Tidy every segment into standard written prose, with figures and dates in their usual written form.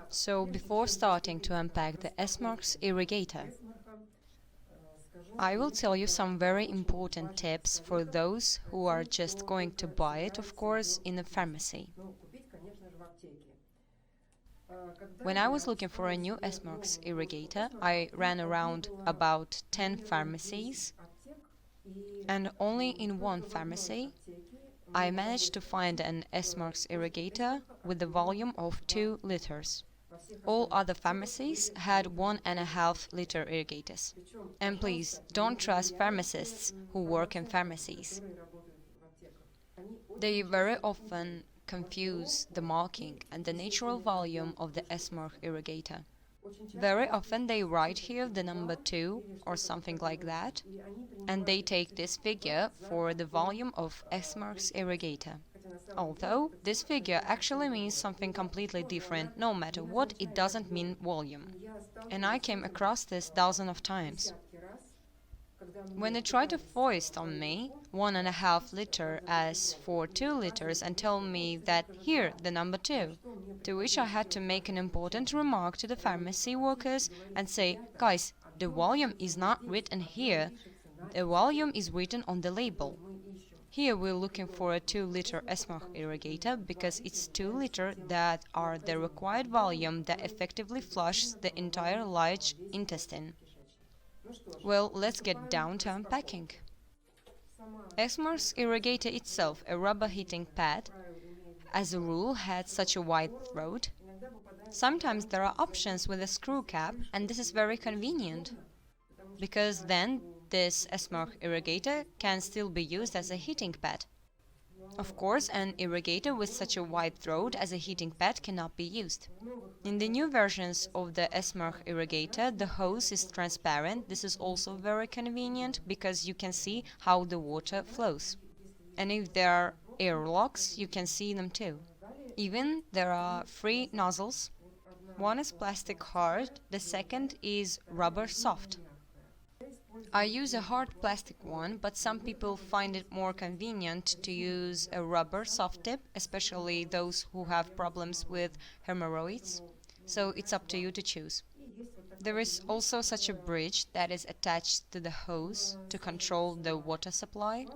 So before starting to unpack the S-Marks irrigator, I will tell you some very important tips for those who are just going to buy it, of course, in a pharmacy. When I was looking for a new S-Marks irrigator, I ran around about 10 pharmacies, and only in one pharmacy I managed to find an S-Marks irrigator with a volume of 2 liters. All other pharmacies had 1.5-liter irrigators. And please, don't trust pharmacists who work in pharmacies. They very often confuse the marking and the natural volume of the S-Mark irrigator. Very often they write here the number 2 or something like that, and they take this figure for the volume of S-Mark's irrigator. Although this figure actually means something completely different, no matter what, it doesn't mean volume. And I came across this dozens of times. When they try to foist on me 1.5 liter as for 2 liters and tell me that here the number 2, to which I had to make an important remark to the pharmacy workers and say, guys, the volume is not written here, the volume is written on the label. Here we're looking for a 2-liter S-Mark irrigator because it's 2 liters that are the required volume that effectively flushes the entire large intestine. Well, let's get down to unpacking. S-Mark's irrigator itself, a rubber heating pad, as a rule had such a wide throat. Sometimes there are options with a screw cap, and this is very convenient, because then this S-Mark irrigator can still be used as a heating pad. Of course, an irrigator with such a wide throat as a heating pad cannot be used. In the new versions of the S-Mark irrigator, the hose is transparent. This is also very convenient because you can see how the water flows. And if there are airlocks, you can see them too. Even there are 3 nozzles. One is plastic hard, the second is rubber soft. I use a hard plastic one, but some people find it more convenient to use a rubber soft tip, especially those who have problems with hemorrhoids. So it's up to you to choose. There is also such a bridge that is attached to the hose to control the water supply.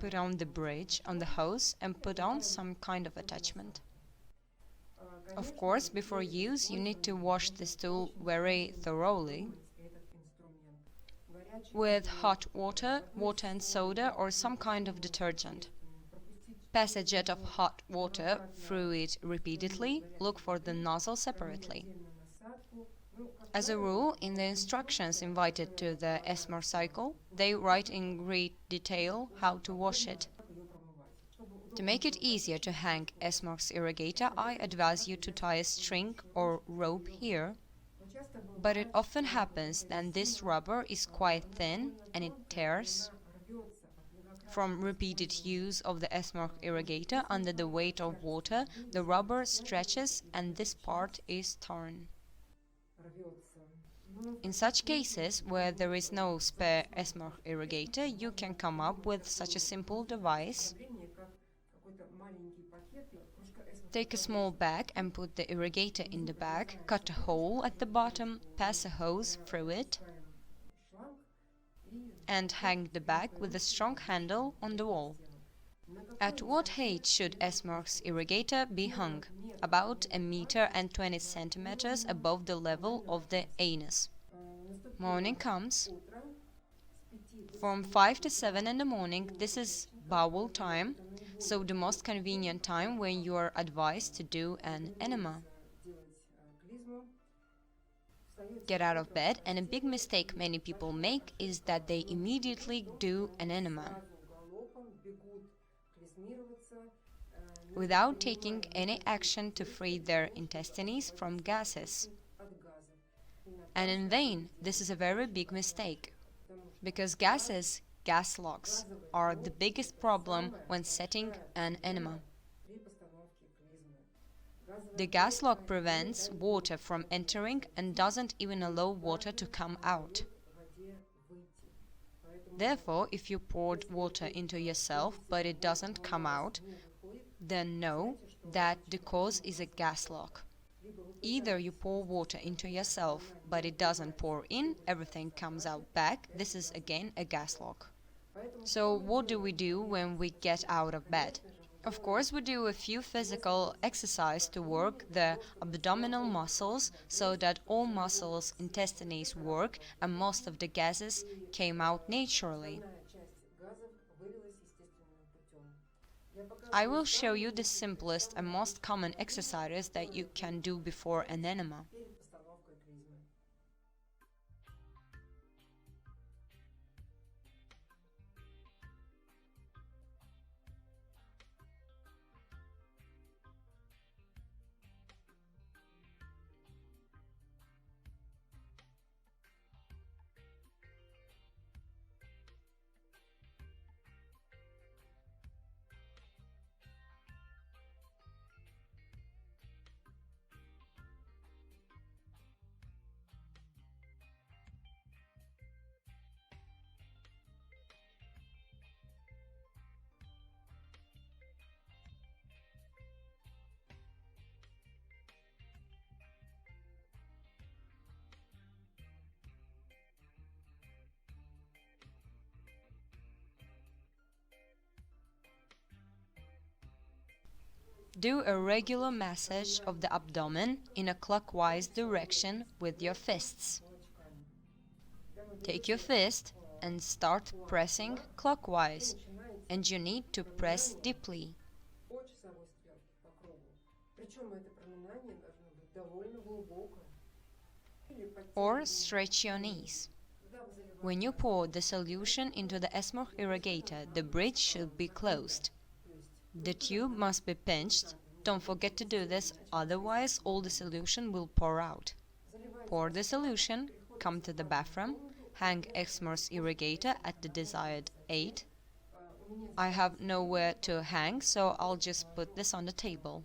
Put on the bridge on the hose and put on some kind of attachment. Of course, before use, you need to wash this tool very thoroughly with hot water, water and soda, or some kind of detergent. Pass a jet of hot water through it repeatedly. Look for the nozzle separately. As a rule, in the instructions invited to the S-Mark cycle, they write in great detail how to wash it. To make it easier to hang S-Mark's irrigator, I advise you to tie a string or rope here, but it often happens that this rubber is quite thin and it tears. From repeated use of the S-Mark irrigator under the weight of water, the rubber stretches and this part is torn. In such cases, where there is no spare S-Mark irrigator, you can come up with such a simple device. Take a small bag and put the irrigator in the bag, cut a hole at the bottom, pass a hose through it, and hang the bag with a strong handle on the wall. At what height should S-Mark's irrigator be hung? About 1.20 meters above the level of the anus. Morning comes. From 5 to 7 in the morning, this is bowel time, so the most convenient time when you are advised to do an enema. Get out of bed, and a big mistake many people make is that they immediately do an enema without taking any action to free their intestines from gases. And in vain, this is a very big mistake, because gases, gas locks, are the biggest problem when setting an enema. The gas lock prevents water from entering and doesn't even allow water to come out. Therefore, if you poured water into yourself but it doesn't come out, then know that the cause is a gas lock. Either you pour water into yourself, but it doesn't pour in, everything comes out back. This is again a gas lock. So what do we do when we get out of bed? Of course, we do a few physical exercises to work the abdominal muscles so that all muscles, intestines work and most of the gases came out naturally. I will show you the simplest and most common exercises that you can do before an enema. Do a regular massage of the abdomen in a clockwise direction with your fists. Take your fist and start pressing clockwise, and you need to press deeply. Or stretch your knees. When you pour the solution into the Esmorch irrigator, the bridge should be closed. The tube must be pinched. Don't forget to do this, otherwise all the solution will pour out. Pour the solution, come to the bathroom, hang Esmorch's irrigator at the desired height. I have nowhere to hang, so I'll just put this on the table.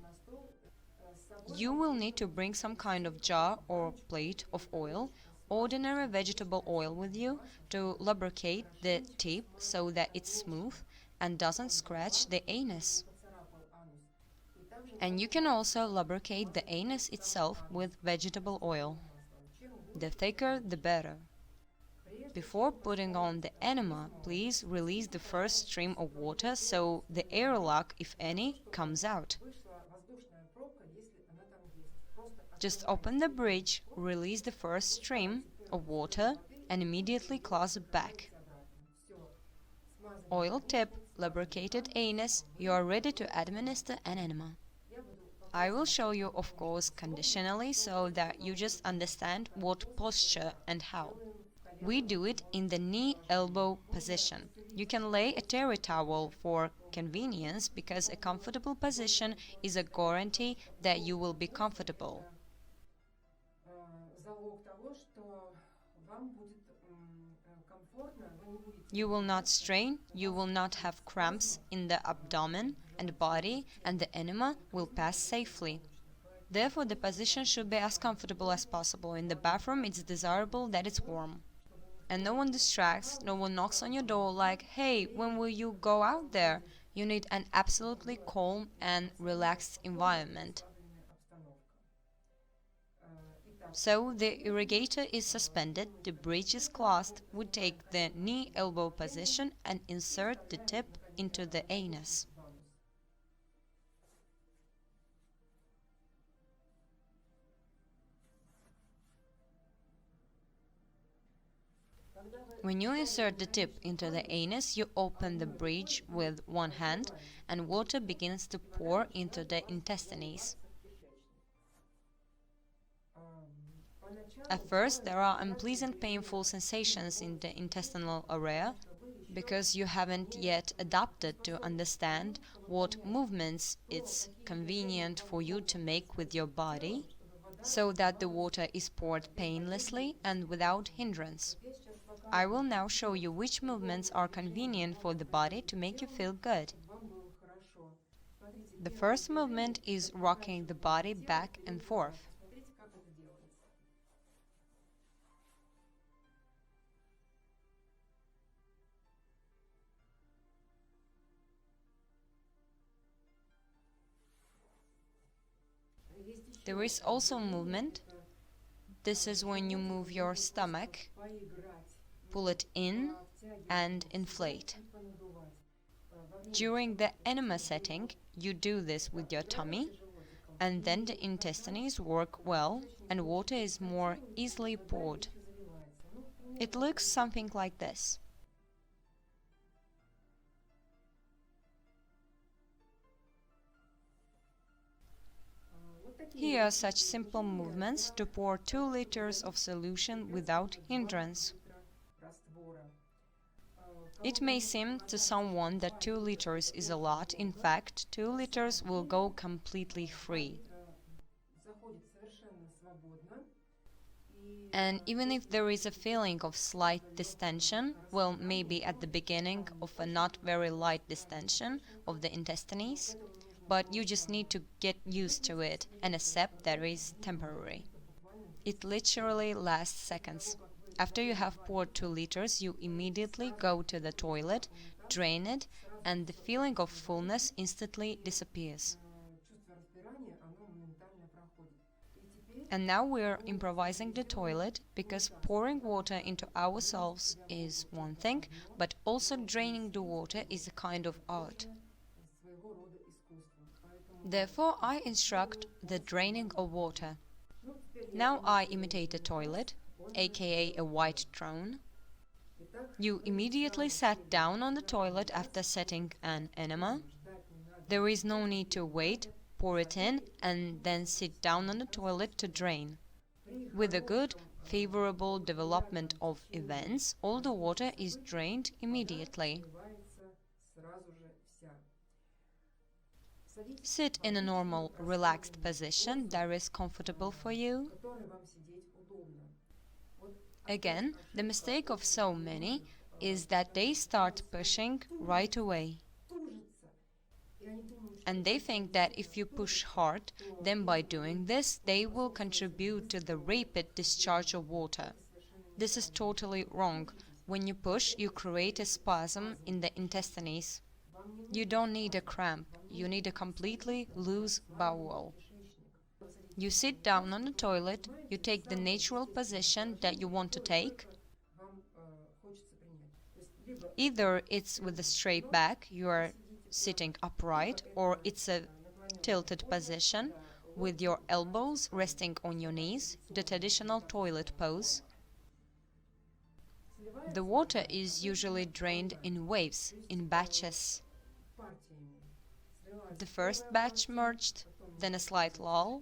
You will need to bring some kind of jar or plate of oil, ordinary vegetable oil with you, to lubricate the tip so that it's smooth and doesn't scratch the anus. And you can also lubricate the anus itself with vegetable oil. The thicker, the better. Before putting on the enema, please release the first stream of water so the airlock, if any, comes out. Just open the bridge, release the first stream of water and immediately close it back. Oil tip, lubricated anus, you are ready to administer an enema. I will show you, of course, conditionally so that you just understand what posture and how. We do it in the knee-elbow position. You can lay a terry towel for convenience because a comfortable position is a guarantee that you will be comfortable. You will not strain, you will not have cramps in the abdomen and body, and the enema will pass safely. Therefore, the position should be as comfortable as possible. In the bathroom, it's desirable that it's warm. And no one distracts, no one knocks on your door like, hey, when will you go out there? You need an absolutely calm and relaxed environment. So the irrigator is suspended, the bridge is closed, we take the knee-elbow position and insert the tip into the anus. When you insert the tip into the anus, you open the bridge with one hand and water begins to pour into the intestines. At first, there are unpleasant painful sensations in the intestinal area because you haven't yet adapted to understand what movements it's convenient for you to make with your body so that the water is poured painlessly and without hindrance. I will now show you which movements are convenient for the body to make you feel good. The first movement is rocking the body back and forth. There is also movement. This is when you move your stomach, pull it in, and inflate. During the enema setting, you do this with your tummy, and then the intestines work well and water is more easily poured. It looks something like this. Here are such simple movements to pour 2 liters of solution without hindrance. It may seem to someone that 2 liters is a lot. In fact, 2 liters will go completely free. And even if there is a feeling of slight distension, well, maybe at the beginning of a not very light distension of the intestines, but you just need to get used to it and accept that it is temporary. It literally lasts seconds. After you have poured 2 liters, you immediately go to the toilet, drain it, and the feeling of fullness instantly disappears. And now we're improvising the toilet, because pouring water into ourselves is one thing, but also draining the water is a kind of art. Therefore, I instruct the draining of water. Now I imitate a toilet, aka a white throne. You immediately sat down on the toilet after setting an enema. There is no need to wait, pour it in, and then sit down on the toilet to drain. With a good, favorable development of events, all the water is drained immediately. Sit in a normal, relaxed position that is comfortable for you. Again, the mistake of so many is that they start pushing right away. And they think that if you push hard, then by doing this, they will contribute to the rapid discharge of water. This is totally wrong. When you push, you create a spasm in the intestines. You don't need a cramp, you need a completely loose bowel. You sit down on the toilet, you take the natural position that you want to take. Either it's with a straight back, you are sitting upright, or it's a tilted position with your elbows resting on your knees, the traditional toilet pose. The water is usually drained in waves, in batches. The first batch merged, then a slight lull,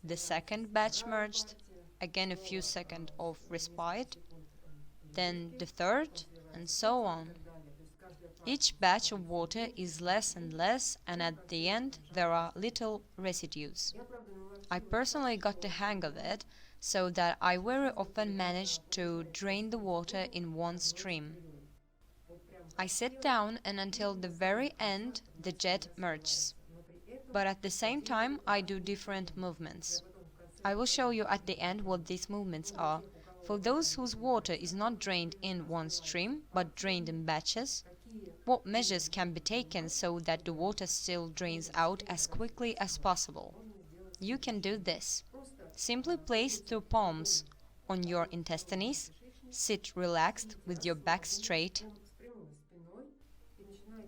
the second batch merged, again a few seconds of respite, then the third, and so on. Each batch of water is less and less, and at the end there are little residues. I personally got the hang of it, so that I very often managed to drain the water in one stream. I sit down, and until the very end the jet merges. But at the same time I do different movements. I will show you at the end what these movements are. For those whose water is not drained in one stream, but drained in batches, what measures can be taken so that the water still drains out as quickly as possible? You can do this. Simply place 2 palms on your intestines, sit relaxed with your back straight,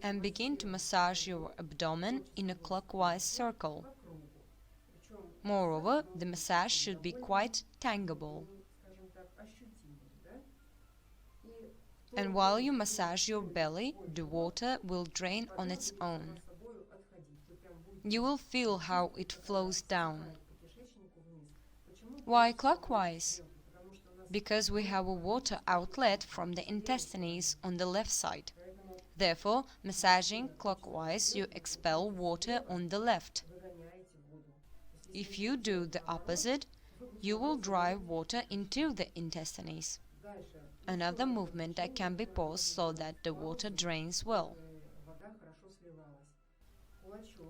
and begin to massage your abdomen in a clockwise circle. Moreover, the massage should be quite tangible. And while you massage your belly, the water will drain on its own. You will feel how it flows down. Why clockwise? Because we have a water outlet from the intestines on the left side. Therefore, massaging clockwise, you expel water on the left. If you do the opposite, you will drive water into the intestines. Another movement that can be paused so that the water drains well.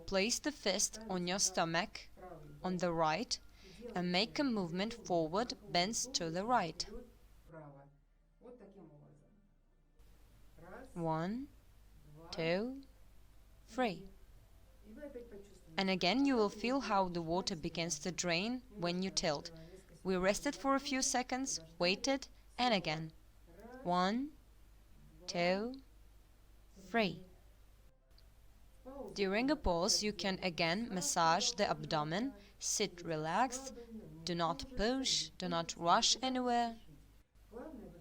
Place the fist on your stomach on the right and make a movement forward, bends to the right. 1, 2, 3. And again you will feel how the water begins to drain when you tilt. We rested for a few seconds, waited, and again. 1, 2, 3. During a pause, you can again massage the abdomen, sit relaxed, do not push, do not rush anywhere.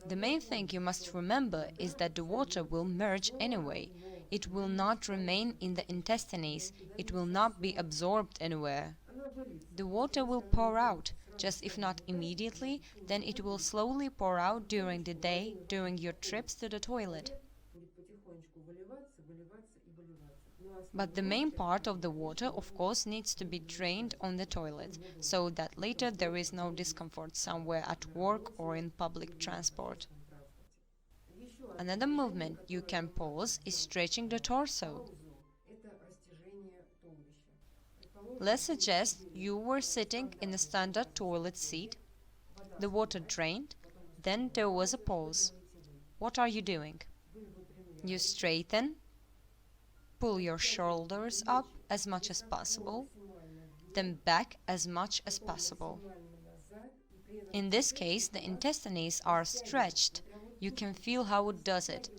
The main thing you must remember is that the water will merge anyway. It will not remain in the intestines, it will not be absorbed anywhere. The water will pour out, just if not immediately, then it will slowly pour out during the day, during your trips to the toilet. But the main part of the water, of course, needs to be drained on the toilet, so that later there is no discomfort somewhere at work or in public transport. Another movement you can pause is stretching the torso. Let's suggest you were sitting in a standard toilet seat, the water drained, then there was a pause. What are you doing? You straighten, pull your shoulders up as much as possible, then back as much as possible. In this case, the intestines are stretched. You can feel how it does it.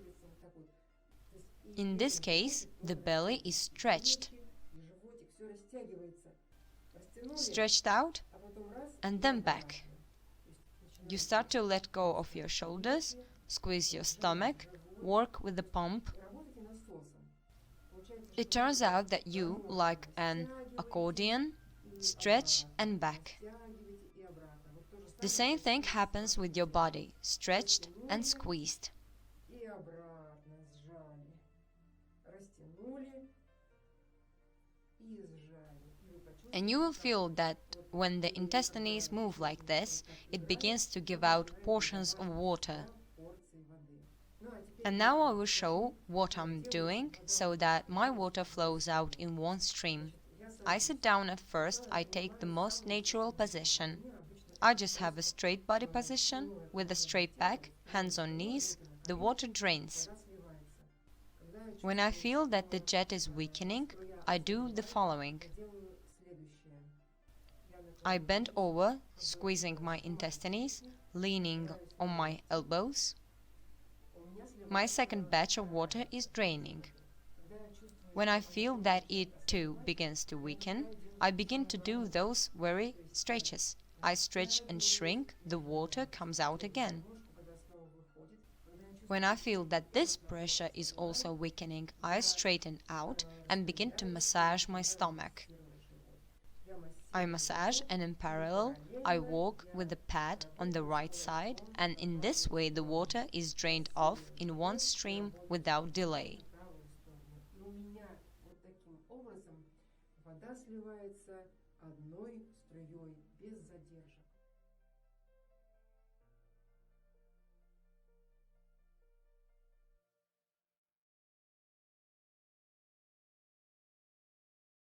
In this case, the belly is stretched. Stretched out and then back. You start to let go of your shoulders, squeeze your stomach, work with the pump. It turns out that you, like an accordion, stretch and back. The same thing happens with your body, stretched and squeezed. And you will feel that when the intestines move like this, it begins to give out portions of water. And now I will show what I'm doing so that my water flows out in one stream. I sit down at first, I take the most natural position. I just have a straight body position with a straight back, hands on knees, the water drains. When I feel that the jet is weakening, I do the following. I bend over, squeezing my intestines, leaning on my elbows. My second batch of water is draining. When I feel that it too begins to weaken, I begin to do those very stretches. I stretch and shrink, the water comes out again. When I feel that this pressure is also weakening, I straighten out and begin to massage my stomach. I massage and in parallel I walk with the pad on the right side, and in this way the water is drained off in one stream without delay. Вода сливается одной струей